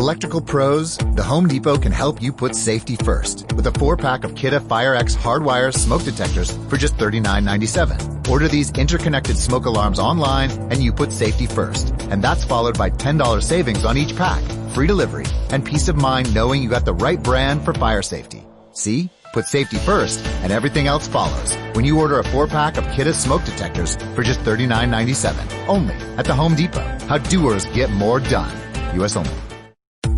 Electrical pros, the Home Depot can help you put safety first with a 4-pack of Kidde FireX hardwire smoke detectors for just $39.97. Order these interconnected smoke alarms online and you put safety first. And that's followed by $10 savings on each pack, free delivery, and peace of mind knowing you got the right brand for fire safety. See? Put safety first and everything else follows when you order a 4-pack of Kidde smoke detectors for just $39.97. Only at the Home Depot. How doers get more done. U.S. only.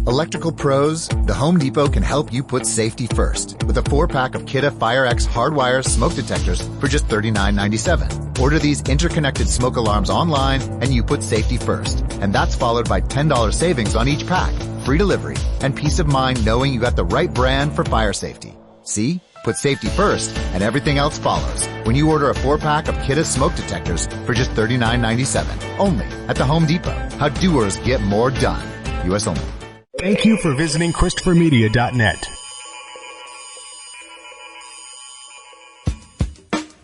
Electrical pros, the Home Depot can help you put safety first with a 4-pack of Kidde FireX hardwire smoke detectors for just $39.97. Order these interconnected smoke alarms online and you put safety first. And that's followed by $10 savings on each pack, free delivery, and peace of mind knowing you got the right brand for fire safety. See? Put safety first and everything else follows when you order a 4-pack of Kidde smoke detectors for just $39.97. Only at the Home Depot. How doers get more done. U.S. only. Thank you for visiting ChristopherMedia.net.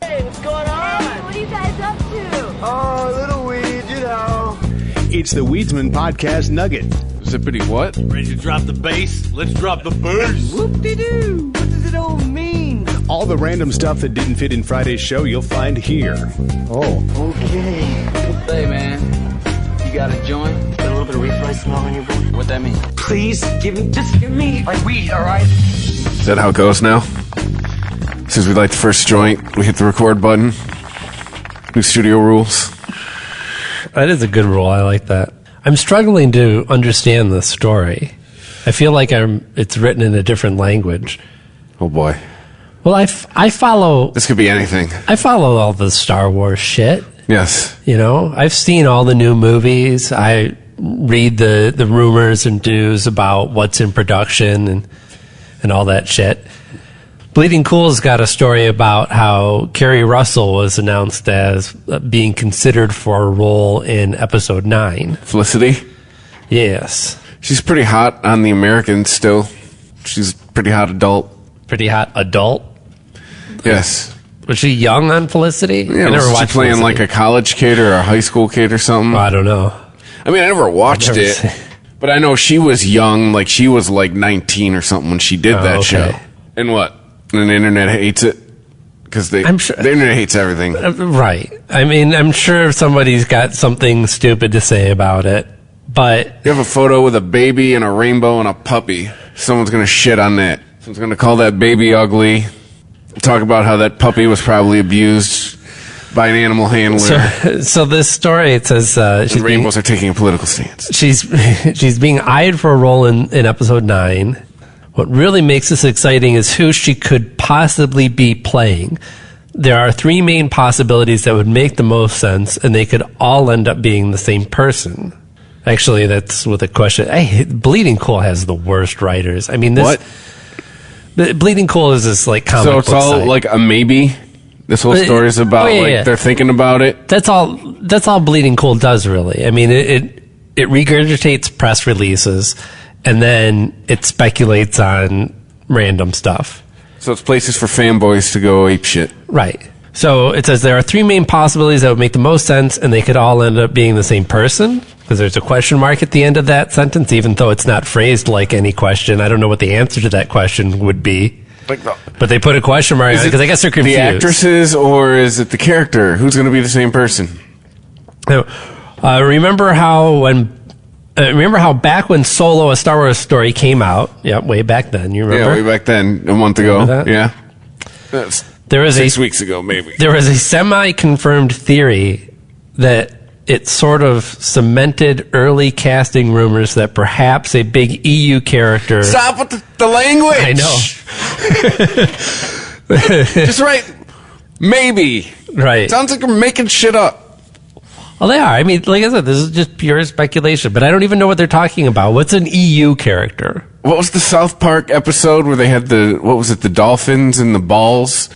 Hey, what's going on? Hey, what are you guys up to? Oh, a little weed, you know. It's the Weedsman Podcast Nugget. Zippity what? Ready to drop the bass? Let's drop the bass. Whoop-de-doo. What does it all mean? All the random stuff that didn't fit in Friday's show you'll find here. Oh, okay. Hey, man. You got a joint? Got a little bit of reef rice smell on your boy? What that mean? Please, just give me my weed, all right? Is that how it goes now? As soon as we light the first joint, we hit the record button. New studio rules. That is a good rule. I like that. I'm struggling to understand this story. I feel like it's written in a different language. Oh boy. Well, I follow... This could be anything. I follow all the Star Wars shit. Yes. You know, I've seen all the new movies. I read the rumors and news about what's in production and all that shit. Bleeding Cool's got a story about how Kerry Russell was announced as being considered for a role in Episode 9. Felicity? Yes. She's pretty hot on The Americans still. She's pretty hot adult. Pretty hot adult? Yes. Was she young on Felicity? Yeah, I never was she watched playing Felicity. like a college kid or a high school kid or something? I don't know. I mean, I never watched never it, seen- but I know she was young, like she was like 19 or something when she did that show. And what? And the internet hates it? Because I'm sure the internet hates everything. Right. I mean, I'm sure somebody's got something stupid to say about it, but... You have a photo with a baby and a rainbow and a puppy. Someone's going to shit on that. Someone's going to call that baby ugly. Talk about how that puppy was probably abused by an animal handler. So this story, it says... and rainbows are taking a political stance. She's being eyed for a role in Episode 9. What really makes this exciting is who she could possibly be playing. There are 3 main possibilities that would make the most sense, and they could all end up being the same person. Actually, that's with a question. Hey, Bleeding Cool has the worst writers. I mean, this... What? Bleeding Cool is this, like, comic So it's book all, site. like, a maybe? This whole story is about, they're thinking about it? That's all Bleeding Cool does, really. I mean, it regurgitates press releases, and then it speculates on random stuff. So it's places for fanboys to go ape shit. Right. So it says there are 3 main possibilities that would make the most sense, and they could all end up being the same person, because there's a question mark at the end of that sentence, even though it's not phrased like any question. I don't know what the answer to that question would be. But they put a question mark on it because I guess they're confused. The actresses, or is it the character? Who's going to be the same person? Now, remember how back when Solo, a Star Wars story, came out? Yeah, way back then. You remember? Yeah, way back then, a month ago. Yeah. That's there was 6 weeks ago, maybe. There was a semi-confirmed theory that it sort of cemented early casting rumors that perhaps a big EU character... Stop with the language! I know. Just right. Maybe. Right. Sounds like we're making shit up. Well, they are. I mean, like I said, this is just pure speculation, but I don't even know what they're talking about. What's an EU character? What was the South Park episode where they had the dolphins and the balls?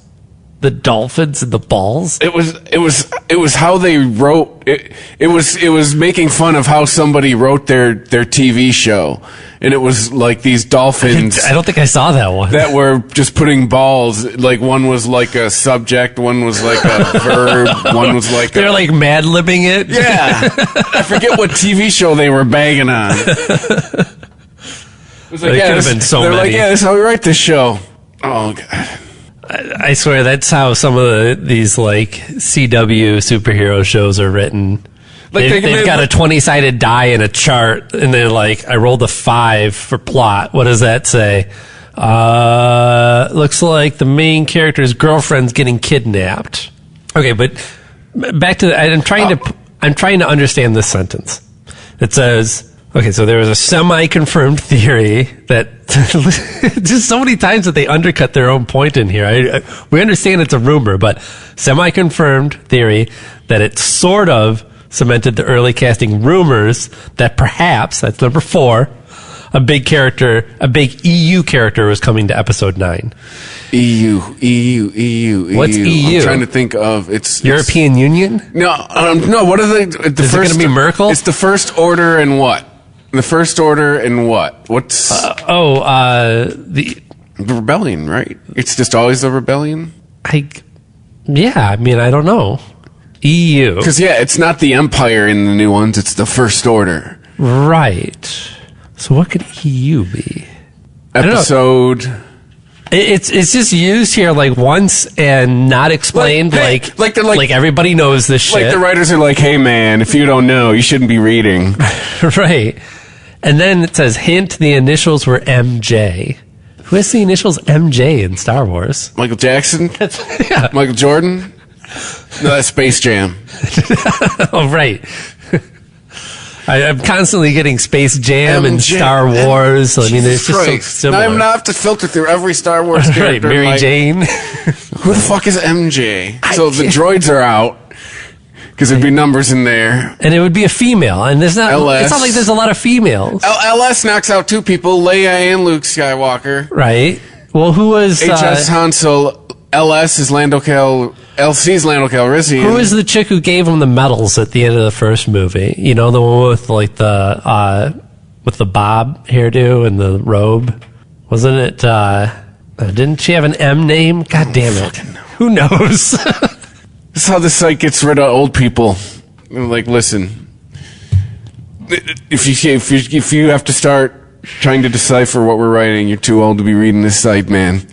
The dolphins and the balls? It was how they wrote it. It was making fun of how somebody wrote their TV show, and it was like these dolphins. I don't think I saw that one. That were just putting balls. Like one was like a subject, one was like a verb, one was like they're like mad-libbing it. Yeah, I forget what TV show they were bagging on. was There could have been so they're many. like, yeah, this is how we write this show. Oh, God. I swear that's how some of these like CW superhero shows are written. Like They've got a 20-sided die and a chart, and they're like, I rolled a 5 for plot. What does that say? Looks like the main character's girlfriend's getting kidnapped. Okay, but back to I'm trying to understand this sentence. It says, okay, so there was a semi-confirmed theory that just so many times that they undercut their own point in here. We understand it's a rumor, but semi-confirmed theory that it sort of cemented the early casting rumors that perhaps, that's number 4, a big EU character was coming to episode 9. EU. What's EU? I'm trying to think of European Union? No. What are they? Is it going to be Merkel? It's the First Order and what? The First Order and what? What's the rebellion? Right? It's just always the rebellion. I don't know. EU. Because it's not the Empire in the new ones. It's the First Order. Right. So what could EU be? Episode. It's just used here like once and not explained. Like everybody knows this shit. Like the writers are like, hey man, if you don't know, you shouldn't be reading. Right. And then it says, hint, the initials were MJ. Who has the initials MJ in Star Wars? Michael Jackson? Yeah. Michael Jordan? No, that's Space Jam. Oh, right. I'm constantly getting Space Jam and Star Wars. I mean, it's just so similar. Now I have to filter through every Star Wars character. Right, Mary Jane. Who the fuck is MJ? So the droids are out. Because there'd be numbers in there. And it would be a female. And it's not like there's a lot of females. LS knocks out 2 people, Leia and Luke Skywalker. Right. Well, who was... HS Han Solo. LS is Lando LC's Lando Calrissian. Who is the chick who gave him the medals at the end of the first movie? You know, the one with like the bob hairdo and the robe? Wasn't it, didn't she have an M name? God damn it. Who knows? This is how this site gets rid of old people. Like, listen, if you have to start trying to decipher what we're writing, you're too old to be reading this site, man.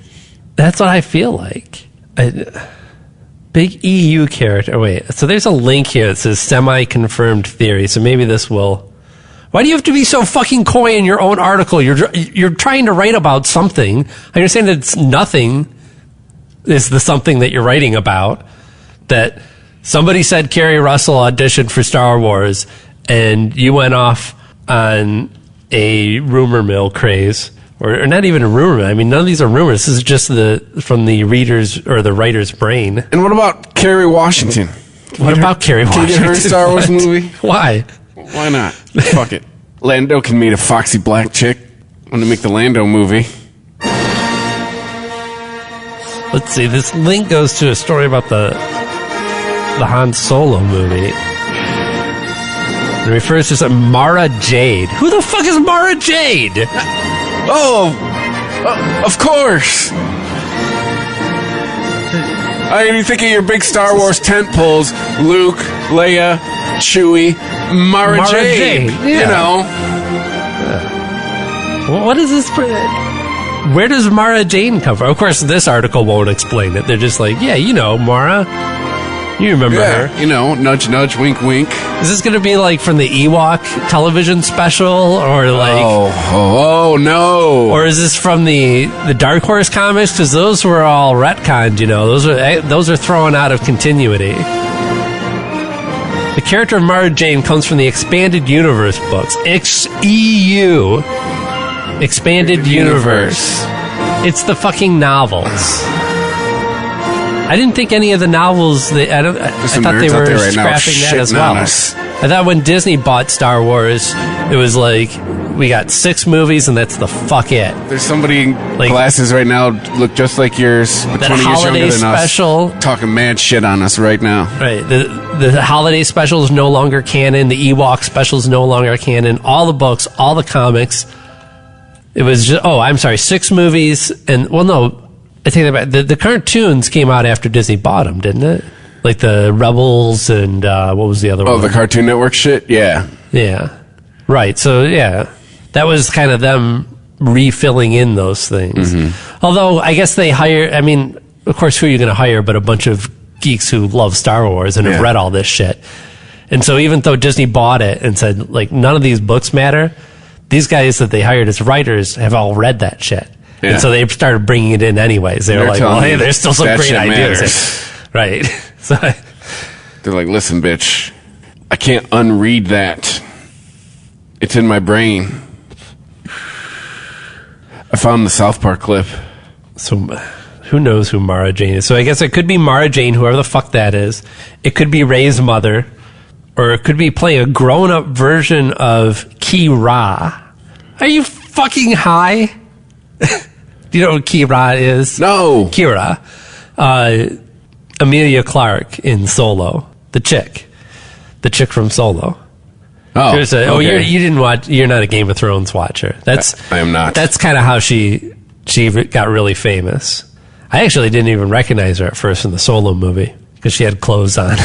That's what I feel like. Big EU character. Wait, so there's a link here that says semi-confirmed theory. So maybe this will. Why do you have to be so fucking coy in your own article? You're trying to write about something. I understand that it's nothing. Is the something that you're writing about? That somebody said Kerry Russell auditioned for Star Wars, and you went off on a rumor mill craze. Or not even a rumor. I mean, none of these are rumors. This is just from the reader's or the writer's brain. And what about Kerry Washington? What about Kerry Washington? Can you get her a Star Wars movie? Why? Why not? Fuck it. Lando can meet a foxy black chick when they make the Lando movie. Let's see. This link goes to a story about the Han Solo movie. It refers to some Mara Jade. Who the fuck is Mara Jade? Oh, of course. You think of your big Star Wars tent poles, Luke, Leia, Chewie, Mara Jade. Yeah. You know. Well, what is this? Where does Mara Jade come from? Of course, this article won't explain it. They're just like, yeah, you know, Mara. You remember her. You know, nudge, nudge, wink, wink. Is this going to be like from the Ewok television special? Or like... Oh, no. Or is this from the Dark Horse comics? Because those were all retconned, you know. Those are thrown out of continuity. The character of Mara Jade comes from the Expanded Universe books. EU. Expanded Universe. It's the fucking novels. I didn't think any of the novels. I thought they were scrapping that as well. I thought when Disney bought Star Wars, it was like we got 6 movies and that's the fuck it. There's somebody in glasses right now look just like yours, but 20 years younger than us, talking mad shit on us right now. Right. The holiday special is no longer canon. The Ewok special is no longer canon. All the books, all the comics. It was just 6 movies and no. I take that back. The cartoons came out after Disney bought them, didn't it? Like the Rebels and what was the other one? Oh, the Cartoon Network shit? Yeah. Yeah. Right. So, yeah. That was kind of them refilling in those things. Although I guess they hire, I mean, of course, who are you going to hire but a bunch of geeks who love Star Wars and have read all this shit. And so even though Disney bought it and said, like, none of these books matter, these guys that they hired as writers have all read that shit. Yeah. And so they started bringing it in anyways. They were like, well, hey, there's still some great ideas. Right. So they're like, listen, bitch, I can't unread that. It's in my brain. I found the South Park clip. So who knows who Mara Jane is? So I guess it could be Mara Jane, whoever the fuck that is. It could be Rey's mother. Or it could be playing a grown-up version of Kira. Are you fucking high? Do you know what Kira is? No. Kira. Amelia Clark in Solo. The chick from Solo. Oh, okay. You didn't watch. You're not a Game of Thrones watcher. I am not. That's kind of how she got really famous. I actually didn't even recognize her at first in the Solo movie because she had clothes on.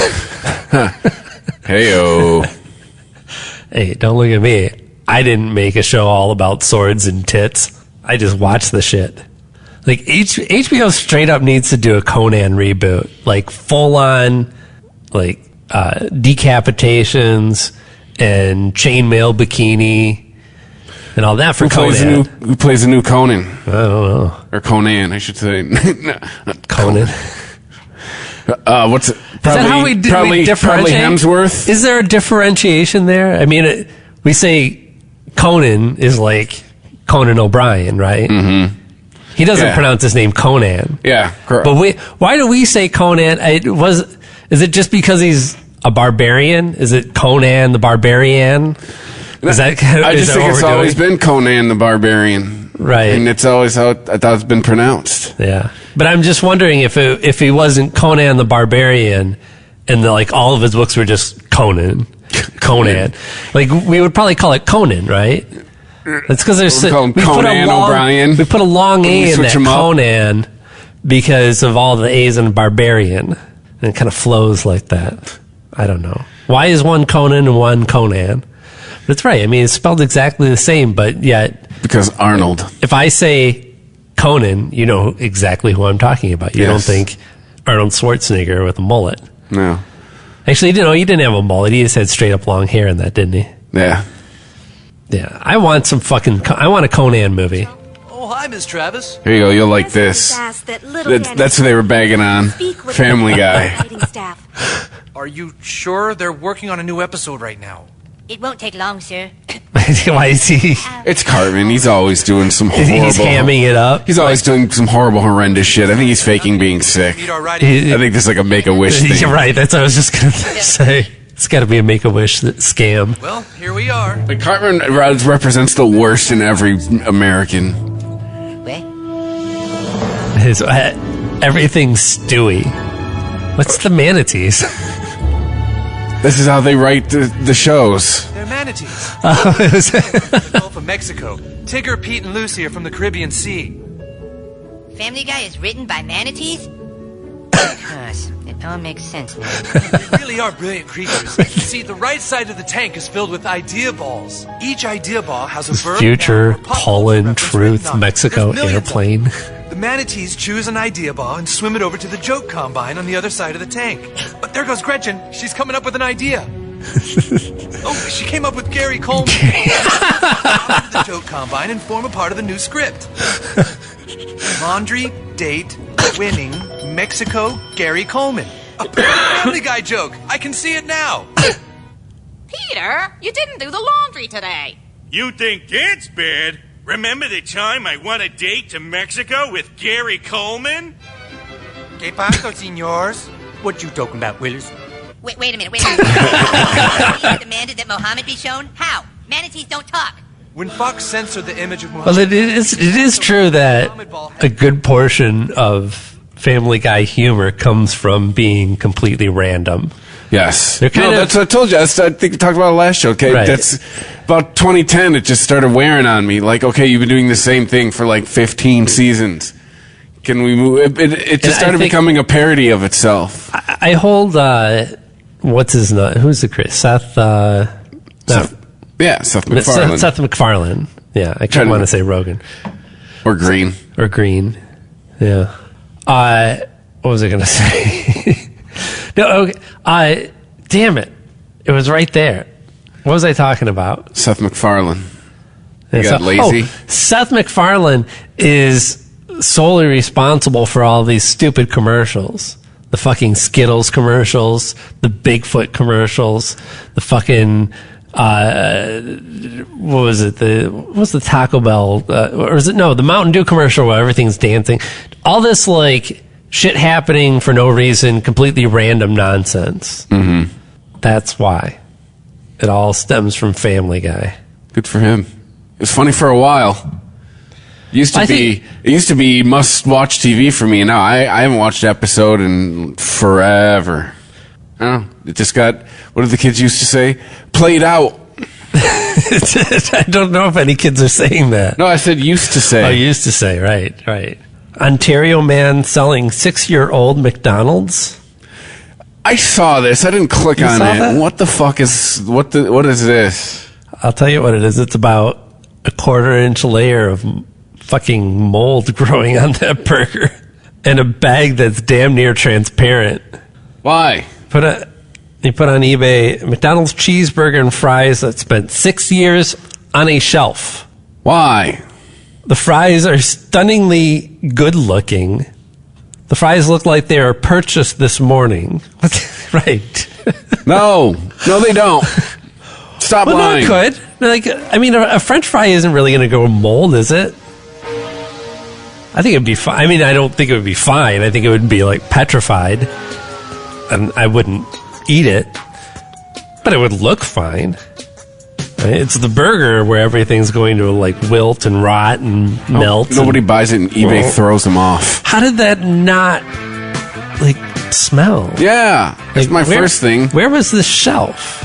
Heyo. Hey, don't look at me. I didn't make a show all about swords and tits. I just watched the shit. Like, HBO straight up needs to do a Conan reboot. Like, full on, like, decapitations and chainmail bikini and all that for Conan. Who plays the new Conan? I don't know. Or Conan, I should say. Conan. What's it? Probably, Is that how we differentiate? Probably Hemsworth. Is there a differentiation there? I mean, we say Conan is like Conan O'Brien, right? Mm-hmm. He doesn't pronounce his name Conan. Yeah, correct. But why do we say Conan? Is it just because he's a barbarian? Is it Conan the Barbarian? Is that I just think it's always been Conan the Barbarian. Right. And it's always how I thought it's been pronounced. Yeah. But I'm just wondering if he wasn't Conan the Barbarian and like all of his books were just Conan. Like we would probably call it Conan, right? That's because there's Conan O'Brien. We put a long A in that Conan because of all the A's in Barbarian. And it kind of flows like that. I don't know. Why is one Conan and one Conan? But it's right. I mean, it's spelled exactly the same, but yet... Because Arnold. If I say Conan, you know exactly who I'm talking about. You don't think Arnold Schwarzenegger with a mullet. No. Actually, he didn't have a mullet. He just had straight up long hair in that, didn't he? Yeah. Yeah. I want a Conan movie. Oh, hi, Miss Travis. Here you go. You'll like this. That's what they were bagging on. Family Guy. Are you sure they're working on a new episode right now? It won't take long, sir. Why is he? It's Cartman. He's always doing some horrible... He's hamming it up. He's always doing some horrible, horrendous shit. I think he's faking being sick. I think this is like a Make-A-Wish thing. You're right. That's what I was just going to say. It's got to be a Make-A-Wish scam. Well, here we are. Like Cartman represents the worst in every American. His everything's stewy. What's the manatees? This is how they write the shows. They're manatees. Gulf of Mexico. Tigger, Pete, and Lucy are from the Caribbean Sea. Family Guy is written by manatees? Gosh, it all makes sense now. They really are brilliant creatures. You see, the right side of the tank is filled with idea balls. Each idea ball has a verb, Future, Pollen, Truth, Mexico, Airplane. The manatees choose an idea ball and swim it over to the joke combine on the other side of the tank. But there goes Gretchen. She's coming up with an idea. Oh, she came up with Gary Coleman. Out of the joke combine and form a part of the new script. Laundry, date, winning, Mexico, Gary Coleman. A perfect Family Guy joke. I can see it now. Peter, you didn't do the laundry today. You think that's bad? Remember the time I won a date to Mexico with Gary Coleman? ¿Qué pasa, señores? What you talking about, Willis? Wait a minute. You demanded that Mohammed be shown? How? Manatees don't talk. When Fox censored the image of Muhammad... Well, it is true that a good portion of Family Guy humor comes from being completely random. Yes. That's what I told you. I think we talked about it last show. Okay, right. That's about 2010. It just started wearing on me. Like, okay, you've been doing the same thing for like 15 seasons. Can we move? It just started becoming a parody of itself. I hold. What's his name? Who's the Chris? Seth. Seth MacFarlane. Seth MacFarlane Yeah, I kind of want to say Rogan. Or Green. Or Green. Yeah. What was I going to say? No, okay. Damn it. It was right there. What was I talking about? Seth MacFarlane. You got lazy? Seth MacFarlane is solely responsible for all these stupid commercials. The fucking Skittles commercials, the Bigfoot commercials, the fucking... what was it? What was the Taco Bell? Or is it the Mountain Dew commercial where everything's dancing? All this like shit happening for no reason, completely random nonsense. Mm-hmm. That's why it all stems from Family Guy. Good for him. It was funny for a while. It used to be must-watch TV for me. Now I haven't watched an episode in forever. Oh, it just got, what did the kids used to say? Played out. I don't know if any kids are saying that. No, I said used to say. Oh, used to say, right. Ontario man selling 6-year-old McDonald's. I saw this. I didn't click on it. That? What the fuck is, what is this? I'll tell you what it is. It's about a 1/4-inch layer of fucking mold growing on that burger and a bag that's damn near transparent. Why? You put on eBay McDonald's cheeseburger and fries that spent 6 years on a shelf. Why? The fries are stunningly good looking. The fries look like they are purchased this morning. Right. No, they don't. Stop lying. No, it could. A French fry isn't really going to go mold, is it? I think it'd be fine. I mean, I don't think it would be fine. I think it would be like petrified. And I wouldn't eat it, but it would look fine. Right? It's the burger where everything's going to like wilt and rot and melt. Nobody buys it and eBay throws them off. How did that not like smell? Yeah, that's my first thing. Where was the shelf?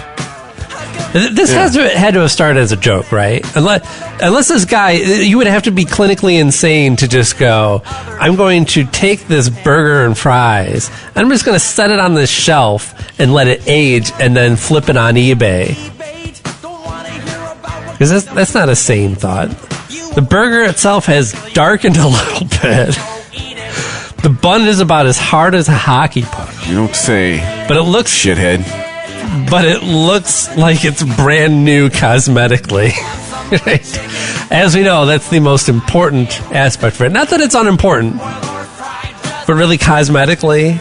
This had to have started as a joke, right? Unless this guy, you would have to be clinically insane to just go, I'm going to take this burger and fries, and I'm just going to set it on this shelf and let it age and then flip it on eBay. Because that's not a sane thought. The burger itself has darkened a little bit. The bun is about as hard as a hockey puck. You don't say. But it looks... Shithead. But it looks like it's brand new cosmetically. Right? As we know, that's the most important aspect for it. Not that it's unimportant, but really cosmetically,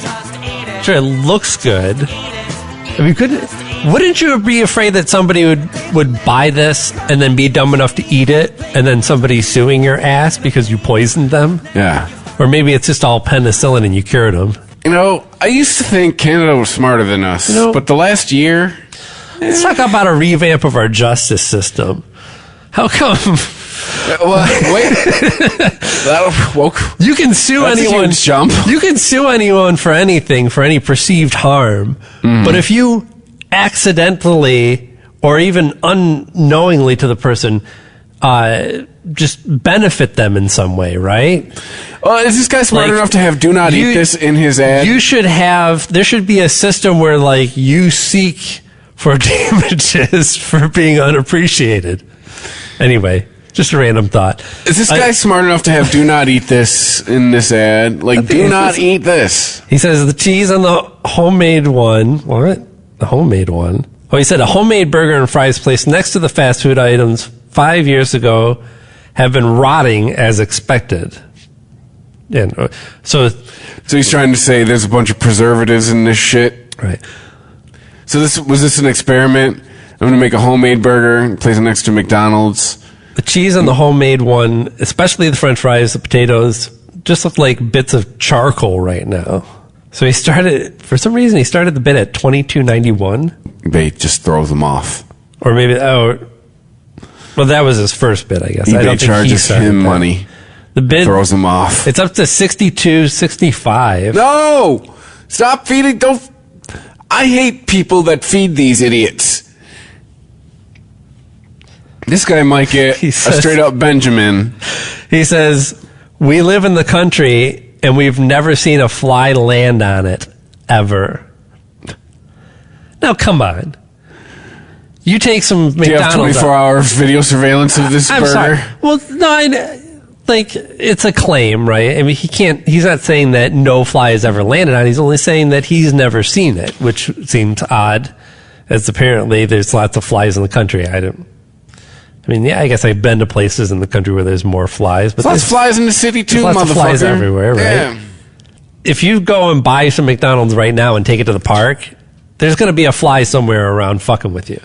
sure, it looks good. I mean, wouldn't you be afraid that somebody would buy this and then be dumb enough to eat it, and then somebody suing your ass because you poisoned them? Yeah. Or maybe it's just all penicillin and you cured them. I used to think Canada was smarter than us, but the last year... Let's talk about a revamp of our justice system. How come... wait. You can sue anyone. A huge jump. You can sue anyone for anything, for any perceived harm. Mm-hmm. But if you accidentally or even unknowingly to the person... just benefit them in some way, right? Well, is this guy smart enough to have "do not eat this" in his ad? There should be a system where, like, you seek for damages for being unappreciated. Anyway, just a random thought. Is this guy smart enough to have "do not eat this" in this ad? Like, do not eat this. He says the cheese on the homemade one. What? The homemade one? Oh, he said a homemade burger and fries placed next to the fast food items 5 years ago have been rotting as expected. Yeah, so he's trying to say there's a bunch of preservatives in this shit. Right. So was this an experiment? I'm going to make a homemade burger and place it next to McDonald's. The cheese on the homemade one, especially the French fries, the potatoes, just look like bits of charcoal right now. So for some reason, he started the bid at $22.91. Bait just throws them off. Or maybe, well, that was his first bid, I guess. eBay I don't think charges him money. The bid throws him off. It's up to $62.65. No! Stop feeding. I hate people that feed these idiots. This guy might get a straight up Benjamin. He says, we live in the country and we've never seen a fly land on it, ever. Now, come on. You take some Do you have McDonald's. 24-hour video surveillance of this I'm burger? sorry. Well, no, like, it's a claim, right? I mean, he's not saying that no fly has ever landed on it. He's only saying that he's never seen it, which seems odd, as apparently there's lots of flies in the country. I guess I've been to places in the country where there's more flies. But There's lots of flies in the city, too, lots motherfucker. of flies everywhere, right? Yeah. If you go and buy some McDonald's right now and take it to the park, there's going to be a fly somewhere around fucking with you.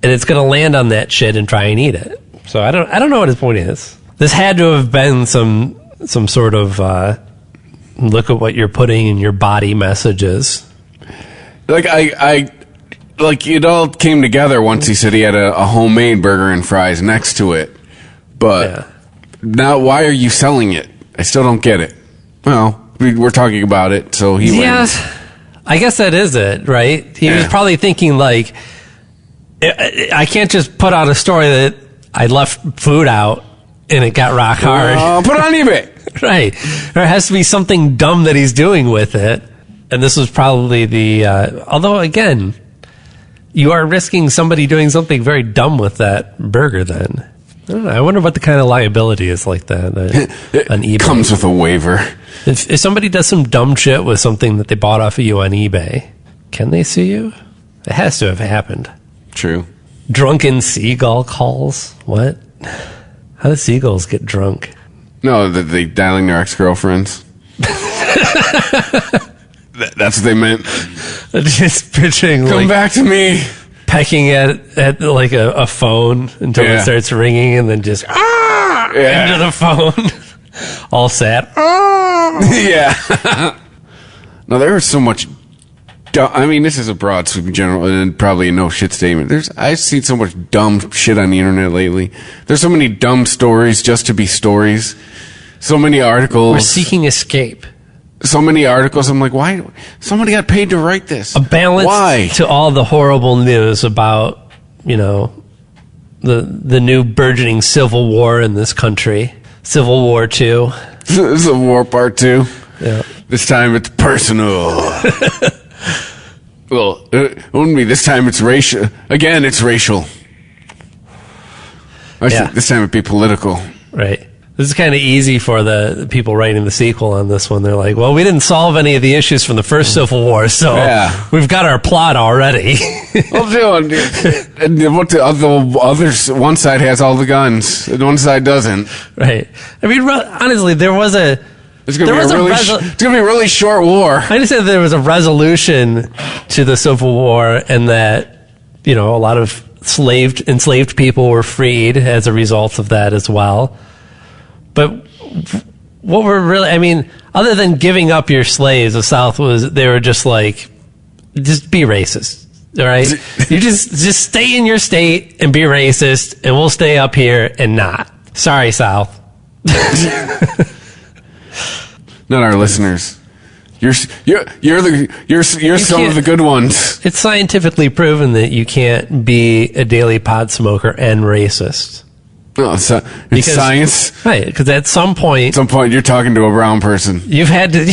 And it's going to land on that shit and try and eat it. So I don't know what his point is. This had to have been some sort of look at what you're putting in your body messages. Like like it all came together once he said he had a homemade burger and fries next to it. But now why are you selling it? I still don't get it. Well, we're talking about it, so he wins. I guess that is it, right? He was probably thinking like, I can't just put out a story that I left food out and it got rock hard. Put it on eBay. Right. There has to be something dumb that he's doing with it. And this was probably although again, you are risking somebody doing something very dumb with that burger then. I don't know. I wonder what the kind of liability is like that on eBay. It comes with a waiver. If somebody does some dumb shit with something that they bought off of you on eBay, can they sue you? It has to have happened. True. Drunken seagull calls? What? How do seagulls get drunk? No, they dialing their ex-girlfriends. That's what they meant. Just picturing Come back to me. Pecking at like a phone until it starts ringing and then just into the phone. All sad. Yeah. No, there was so much. I mean, this is a broad sweeping general and probably a no shit statement. I've seen so much dumb shit on the internet lately. There's so many dumb stories just to be stories. So many articles. We're seeking escape. So many articles. I'm like, why? Somebody got paid to write this. A balance Why? to all the horrible news about, the new burgeoning civil war in this country. Civil War 2. Civil War Part 2. Yeah. This time it's personal. Well, only this time it's racial. Again, it's racial. This time it'd be political. Right. This is kind of easy for the people writing the sequel on this one. They're like, well, we didn't solve any of the issues from the first Civil War, so we've got our plot already. Well, and what the others? One side has all the guns, and one side doesn't. Right. I mean, honestly, there was a... It's going to be a really short war. I just said there was a resolution to the Civil War and that, a lot of enslaved people were freed as a result of that as well. But what were really, other than giving up your slaves, the South they were just like, just be racist. All right. You just stay in your state and be racist and we'll stay up here and not. Sorry, South. Not our listeners. You're some of the good ones. It's scientifically proven that you can't be a daily pot smoker and racist. No, it's science, right? Because at some point, you're talking to a brown person. You've had to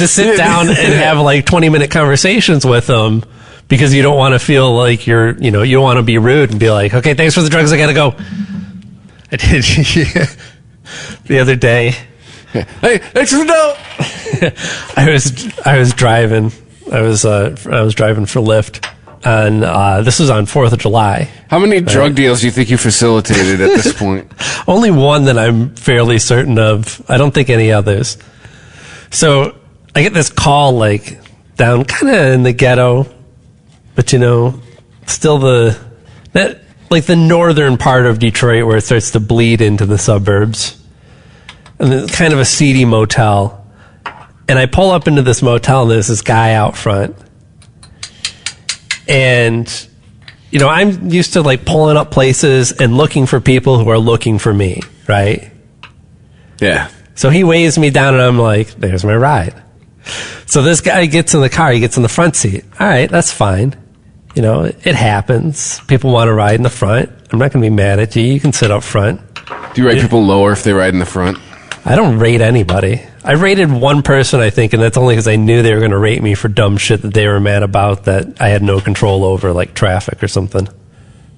sit down and have like 20-minute conversations with them because you don't want to feel like you don't want to be rude and be like, okay, thanks for the drugs, I gotta go. I did the other day. Hey, thanks for the dough. I was driving. I was driving for Lyft, and this was on 4th of July. How many drug deals do you think you facilitated at this point? Only one that I'm fairly certain of. I don't think any others. So I get this call like down kind of in the ghetto, but still the northern part of Detroit where it starts to bleed into the suburbs. And it's kind of a seedy motel. And I pull up into this motel and there's this guy out front. And, I'm used to like pulling up places and looking for people who are looking for me, right? Yeah. So he waves me down and I'm like, there's my ride. So this guy gets in the car, he gets in the front seat. All right, that's fine. It happens. People want to ride in the front. I'm not going to be mad at you. You can sit up front. Do you rate people lower if they ride in the front? I don't rate anybody. I rated one person, I think, and that's only because I knew they were going to rate me for dumb shit that they were mad about that I had no control over, like traffic or something.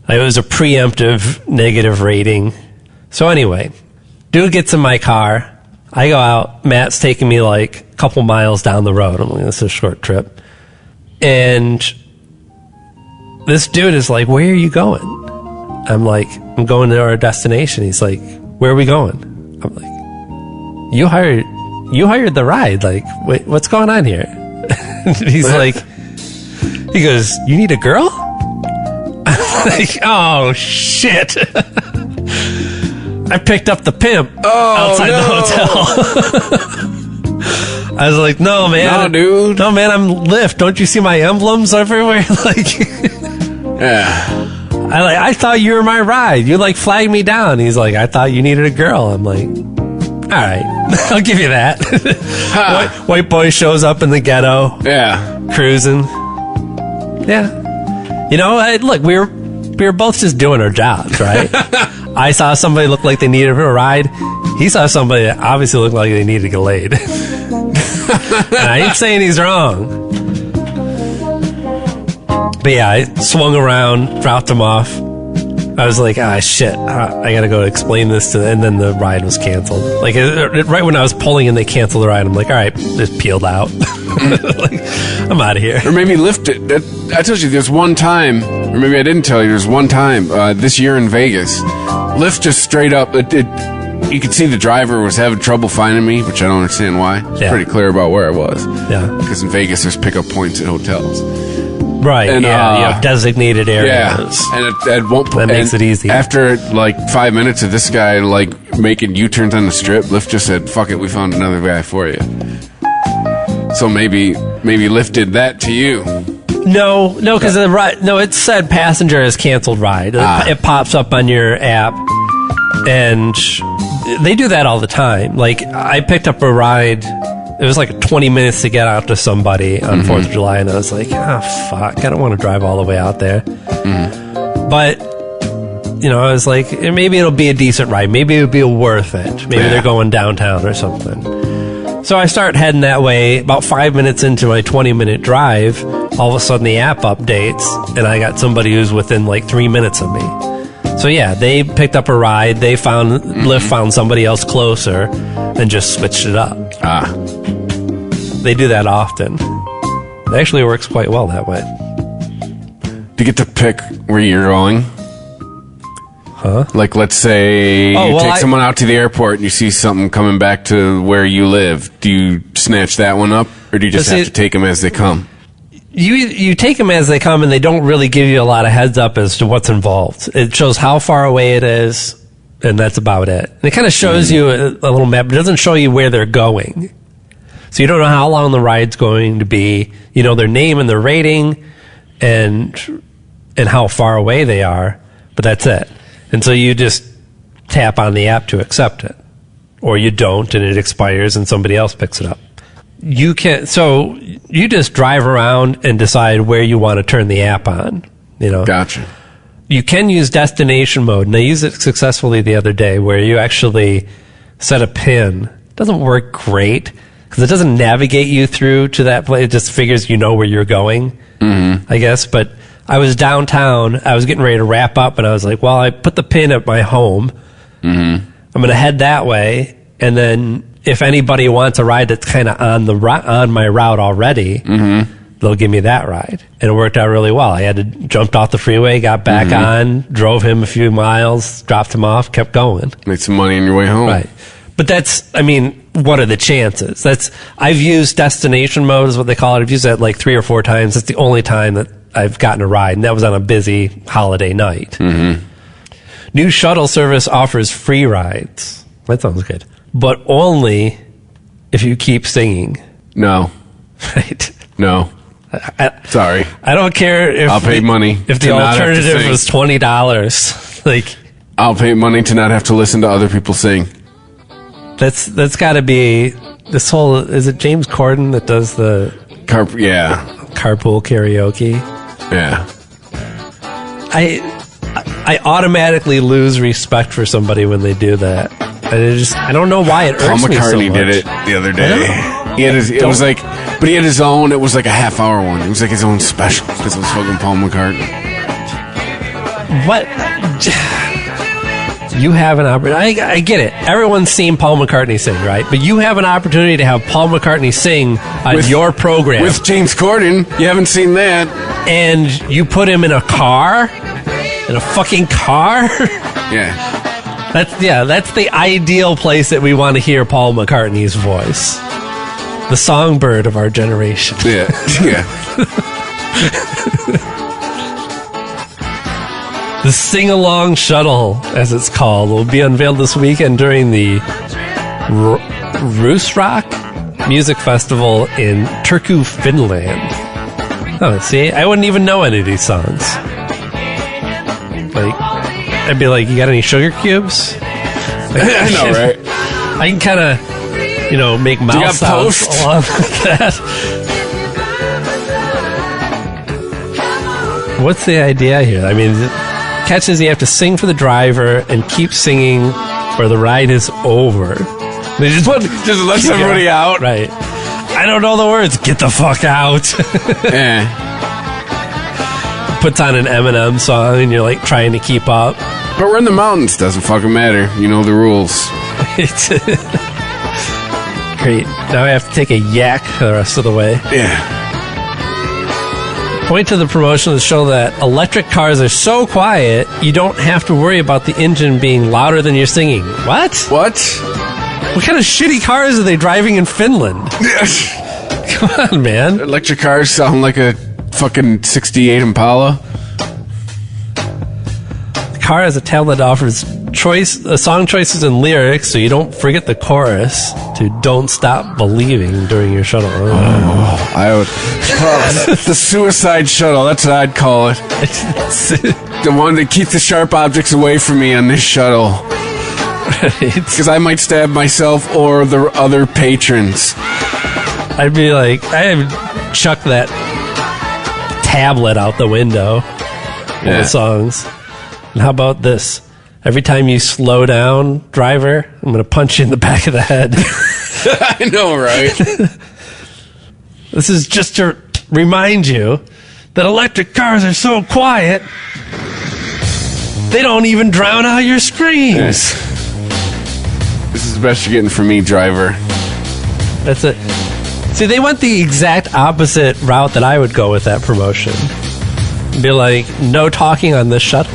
It was a preemptive negative rating. So anyway, dude gets in my car. I go out. Matt's taking me like a couple miles down the road. I'm like, this is a short trip. And this dude is like, where are you going? I'm like, I'm going to our destination. He's like, where are we going? I'm like, you hired the ride. Like, wait, what's going on here? He's like, he goes, you need a girl? I'm like, oh shit. I picked up the pimp outside the hotel. I was like, no, man. No, dude. No, man, I'm Lyft. Don't you see my emblems everywhere? Like, Yeah. I thought you were my ride. You, like, flagged me down. He's like, I thought you needed a girl. I'm like, all right. I'll give you that. White boy shows up in the ghetto. Yeah. Cruising. Yeah. You know, look, we were both just doing our jobs, right? I saw somebody look like they needed a ride. He saw somebody that obviously looked like they needed to get laid. And I ain't saying he's wrong. But yeah, I swung around, dropped him off. I was like, shit, I gotta go explain this to them. And then the ride was canceled. Like, right when I was pulling in, they canceled the ride. I'm like, all right, just peeled out. Like, I'm out of here. Or maybe Lyft it. I told you there's one time, or maybe I didn't tell you, there's one time this year in Vegas, Lyft just straight up, you could see the driver was having trouble finding me, which I don't understand why. It's pretty clear about where I was. Yeah. Because in Vegas, there's pickup points at hotels. Right, and, yeah, you have designated areas. Yeah, and at one point, that makes it easy. After like 5 minutes of this guy like making U-turns on the strip, Lyft just said, "Fuck it, we found another guy for you." So maybe Lyft did that to you. No, because it said passenger has canceled ride. It pops up on your app, and they do that all the time. Like, I picked up a ride. It was like 20 minutes to get out to somebody on 4th of July, and I was like, fuck, I don't want to drive all the way out there. But, you know, I was like, maybe it'll be a decent ride. Maybe it'll be worth it. Maybe they're going downtown or something. So I start heading that way. About 5 minutes into my 20-minute drive, all of a sudden the app updates, and I got somebody who's within like 3 minutes of me. So yeah, they picked up a ride. They found Lyft found somebody else closer and just switched it up. They do that often. It actually works quite well that way. Do you get to pick where you're going? Huh? Like, let's say you take someone out to the airport and you see something coming back to where you live. Do you snatch that one up, or do you just have to take them as they come? You take them as they come, and they don't really give you a lot of heads up as to what's involved. It shows how far away it is, and that's about it. And it kind of shows you a little map, but it doesn't show you where they're going. So you don't know how long the ride's going to be. You know their name and their rating, and how far away they are, but that's it. And so you just tap on the app to accept it, or you don't, and it expires, and somebody else picks it up. You just drive around and decide where you want to turn the app on. You know, gotcha. You can use destination mode, and I used it successfully the other day, where you actually set a pin. It doesn't work great because it doesn't navigate you through to that place. It just figures you know where you're going, I guess. But I was downtown. I was getting ready to wrap up, and I was like, well, I put the pin at my home. I'm going to head that way, and then if anybody wants a ride that's kind of on my route already, they'll give me that ride. And it worked out really well. I had to jumped off the freeway, got back on, drove him a few miles, dropped him off, kept going. Made some money on your way home. Right. But what are the chances? I've used destination mode is what they call it. I've used that like 3 or 4 times. It's the only time that I've gotten a ride, and that was on a busy holiday night. New shuttle service offers free rides. That sounds good. But only if you keep singing. No. Right? No. Sorry. I don't care if I'll pay money. If the alternative was $20, like I'll pay money to not have to listen to other people sing. That's got to be this whole. Is it James Corden that does the carpool karaoke? Yeah. I automatically lose respect for somebody when they do that. I don't know why it irks me so much. Paul McCartney did it the other day. He had his own. It was like a half-hour one. It was like his own special because it was fucking Paul McCartney. what? You have an opportunity. I get it. Everyone's seen Paul McCartney sing, right? But you have an opportunity to have Paul McCartney sing on your program. With James Corden. You haven't seen that. And you put him in a car? In a fucking car? Yeah. That's the ideal place that we want to hear Paul McCartney's voice. The songbird of our generation. Yeah. The Sing-Along Shuttle, as it's called, will be unveiled this weekend during the Roosrock Music Festival in Turku, Finland. Oh, see? I wouldn't even know any of these songs. Like, I'd be like, you got any sugar cubes? I know, right? I can kind of, make mouth sounds along with that. What's the idea here? I mean, catch is you have to sing for the driver and keep singing or the ride is over. They just let somebody out. Right. I don't know the words. Get the fuck out. Puts on an Eminem song and you're like trying to keep up. But we're in the mountains. Doesn't fucking matter. You know the rules. Great. Now I have to take a yak the rest of the way. Yeah. Point to the promotion to show that electric cars are so quiet, you don't have to worry about the engine being louder than you're singing. What? What kind of shitty cars are they driving in Finland? Come on, man. Electric cars sound like a fucking 68 Impala. The car has a tablet that offers song choices and lyrics, so you don't forget the chorus to Don't Stop Believing during your shuttle. I would the suicide shuttle, that's what I'd call it. The one that keeps the sharp objects away from me on this shuttle. Because I might stab myself or the other patrons. I'd be like, I'd chuck that tablet out the window of the songs. And how about this? Every time you slow down, driver, I'm going to punch you in the back of the head. I know, right? This is just to remind you that electric cars are so quiet, they don't even drown out your screams. This is the best you're getting from me, driver. That's it. See, they went the exact opposite route that I would go with that promotion. Be like, no talking on this shuttle.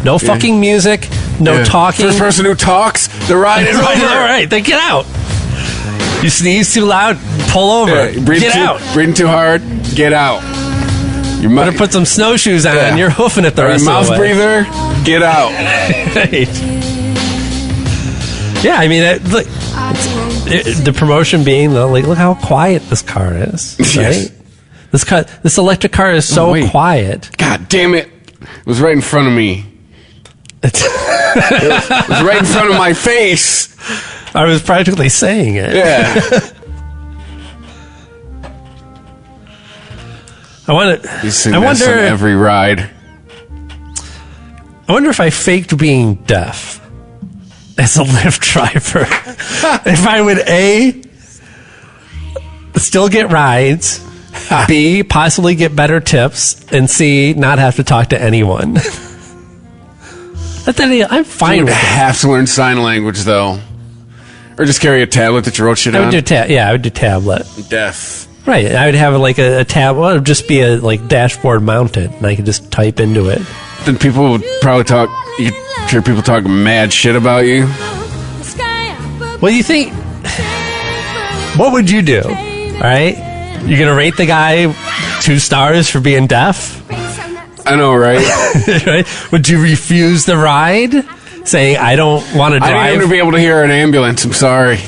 No fucking music. No talking. First person who talks, the ride is over. All right, then get out. You sneeze too loud, pull over. Get out. Breathing too hard, get out. You better put some snowshoes on and you're hoofing it the rest of the way. Your mouth breather, get out. Yeah, I mean, the promotion being, like, look how quiet this car is. Right? Yes. This electric car is so quiet. God damn it. It was right in front of me. It was right in front of my face. I was practically saying it. Yeah. I wonder on every ride. I wonder if I faked being deaf as a Lyft driver. If I would still get rides, B, possibly get better tips, and C, not have to talk to anyone. I'm fine with it. Have to learn sign language, though. Or just carry a tablet that you wrote shit on. I would do tablet. Deaf. Right. I would have like a tablet. Well, it would just be a dashboard mounted, and I could just type into it. Then people would probably talk. You could hear people talk mad shit about you. Well, you think? What would you do? All right, you're gonna rate the guy 2 stars for being deaf? I know, right? Right? Would you refuse the ride, saying I don't want to drive? I don't want to be able to hear an ambulance. I'm sorry.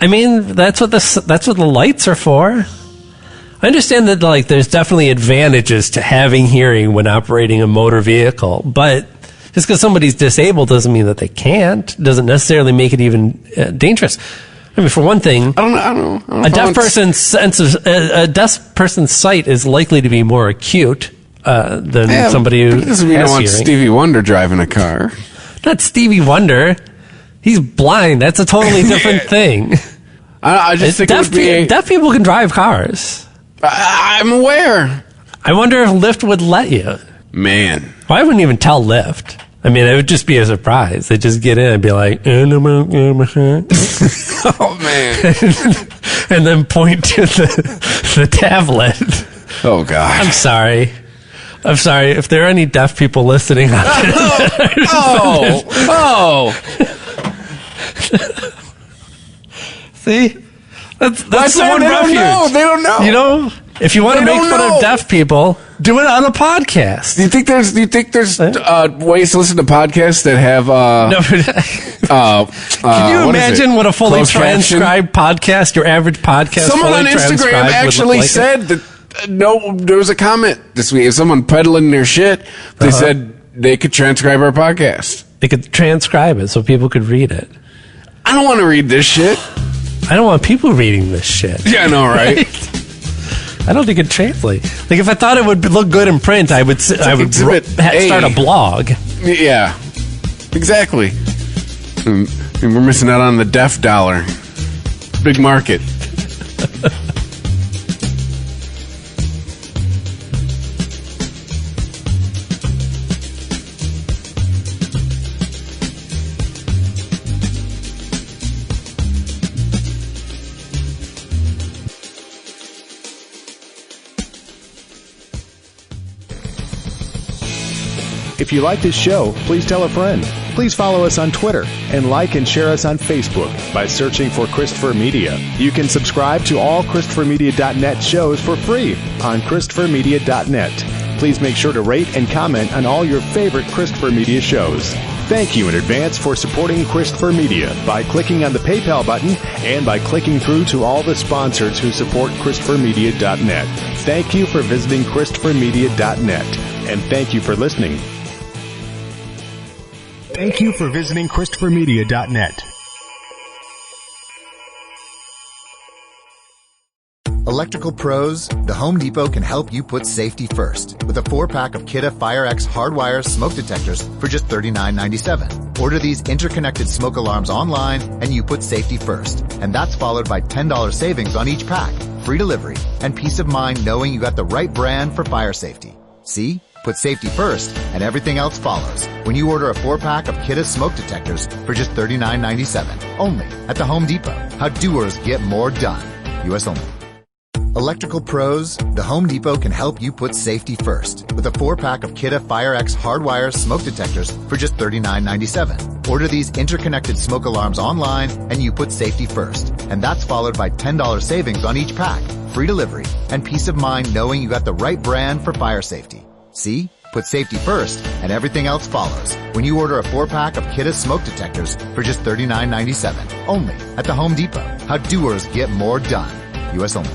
I mean, that's what the lights are for. I understand that there's definitely advantages to having hearing when operating a motor vehicle, but just because somebody's disabled doesn't mean that they can't. Doesn't necessarily make it even dangerous. I mean, for one thing, I don't know a deaf person's sight is likely to be more acute than somebody who doesn't mean I want hearing. Stevie Wonder driving a car. Not Stevie Wonder. He's blind. That's a totally different thing. I just think deaf people can drive cars. I'm aware. I wonder if Lyft would let you. Man. Well, I wouldn't even tell Lyft. I mean, it would just be a surprise. They'd just get in and be like, oh, man. and then point to the tablet. Oh, God. I'm sorry. If there are any deaf people listening out there. See? That's the one refuge. They don't know. You know, if you want to make fun of deaf people, do it on a podcast. Do you think there's ways to listen to podcasts that have can you imagine what a fully transcribed podcast, your average podcast? Someone on Instagram actually said that there was a comment this week of someone peddling their shit. They said they could transcribe our podcast. They could transcribe it so people could read it. I don't want to read this shit. I don't want people reading this shit. Yeah, I know, right? I don't think it'd translate. Like, if I thought it would look good in print, I would start a blog. Yeah, exactly. And we're missing out on the deaf dollar. Big market. If you like this show, please tell a friend. Please follow us on Twitter and like and share us on Facebook by searching for Christopher Media. You can subscribe to all ChristopherMedia.net shows for free on ChristopherMedia.net. Please make sure to rate and comment on all your favorite Christopher Media shows. Thank you in advance for supporting Christopher Media by clicking on the PayPal button and by clicking through to all the sponsors who support ChristopherMedia.net. Thank you for visiting ChristopherMedia.net, and thank you for listening. Thank you for visiting ChristopherMedia.net. Electrical pros, the Home Depot can help you put safety first with a 4-pack of Kidde FireX hardwire smoke detectors for just $39.97. Order these interconnected smoke alarms online and you put safety first. And that's followed by $10 savings on each pack, free delivery, and peace of mind knowing you got the right brand for fire safety. See? Put safety first, and everything else follows when you order a 4-pack of Kidde smoke detectors for just $39.97. Only at the Home Depot. How doers get more done. U.S. only. Electrical pros, the Home Depot can help you put safety first with a 4-pack of Kidde FireX hardwire smoke detectors for just $39.97. Order these interconnected smoke alarms online and you put safety first. And that's followed by $10 savings on each pack, free delivery, and peace of mind knowing you got the right brand for fire safety. See? Put safety first, and everything else follows when you order a 4-pack of Kidde smoke detectors for just $39.97. Only at the Home Depot. How doers get more done. U.S. only.